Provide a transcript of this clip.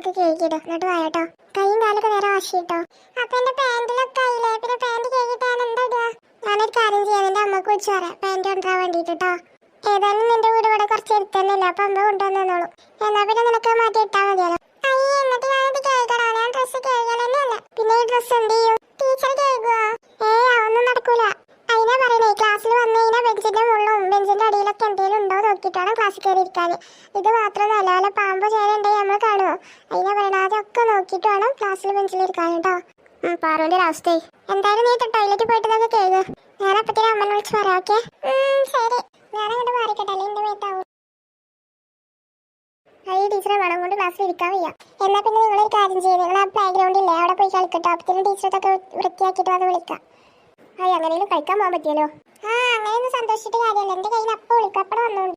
മുഖമൊക്കെ കേൾക്കിട്ടോ, എന്നിട്ട് വായട്ടോ. കൈയും കാലൊക്കെ നേരെ വാശി കിട്ടോ. അപ്പൊ എന്റെ പാന്റിലൊക്കെ ആയില്ലേ, പിന്നെ പാന്റ് കേൾക്കിട്ട് ഞാൻ എന്താ ഇടുക? ഞാനൊരു കാര്യം ചെയ്യാം, എന്റെ അമ്മക്ക് വിളിച്ചു പറയാം പാന്റ് കൊണ്ടുവരാൻ വേണ്ടിട്ടോ. ഏതായാലും നിന്റെ വീട് ഇവിടെ കുറച്ച് എടുത്തന്നില്ല, അപ്പൊ അമ്മ കൊണ്ടുവന്നോളൂ. എന്നാ പിന്നെ നിനക്ക് മാറ്റി ഇട്ടാ മതിയല്ലോ. അയ്യേ, എന്നിട്ട് ഞാനിത് കേൾക്കണോ? ഞാൻ ഡ്രസ്സ് കേൾക്കലല്ലേ. പിന്നെ ഈ ഡ്രസ്സ് എന്ത് ചെയ്യും? ടീച്ചർ കേൾക്കുവോ? അതൊന്നും നടക്കൂല. അതിനാ പറയണേ, ക്ലാസ്സിൽ വന്നു കഴിഞ്ഞാൽ ബെഞ്ചിന്റെ മുള്ളും ബെഞ്ചിന്റെ അടിയിലൊക്കെ എന്തെങ്കിലും ഉണ്ടോ നോക്കിയിട്ട് വേണം ക്ലാസ്സിൽ കയറി ഇരിക്കാൻ. ഇത് മാത്രമല്ല, വല്ല പാമ്പോ ചേരുണ്ടെങ്കിൽ നമ്മൾ കാണുമോ? അതിനാ പറയണേ, അതൊക്കെ നോക്കിയിട്ട് വേണം ക്ലാസ്സിൽ ബെഞ്ചിൽ ഇരിക്കാൻ കേട്ടോ. പാറുവിന്റെ ഒരു അവസ്ഥ. എന്തായാലും നീ ടോയ്ലറ്റിൽ പോയിട്ട് ഇതൊക്കെ കേൾക്കുക. ഞാൻ അപ്പത്തേനും അമ്മനെ വിളിച്ച് പറയാം. ഓക്കെ, ശരി. ഞാനങ്ങോട്ട് മാറിക്കട്ടെ, അല്ലെങ്കിൽ എന്റെ മേത്താവും. ഈ ടീച്ചറെ മണം കൊണ്ട് ക്ലാസ്സിൽ ഇരിക്കാൻ വയ്യ. എന്നാ പിന്നെ നിങ്ങളൊരു കാര്യം ചെയ്ത്, നിങ്ങൾ ആ പ്ലേ ഗ്രൗണ്ടില്ലേ അവിടെ പോയി കളിക്കട്ടോ. അപ്പത്തേനും ടീച്ചറൊക്കെ വൃത്തിയാക്കിയിട്ട് വന്ന് വിളിക്കാം. അങ്ങനെയും കളിക്കാൻ പോകാൻ പറ്റിയല്ലോ. അങ്ങനെയൊന്നും സന്തോഷിച്ചിട്ട് കാര്യമല്ല. എന്റെ കയ്യിൽ അപ്പം വിളിക്കാം, അപ്പടെ വന്നോളൂ.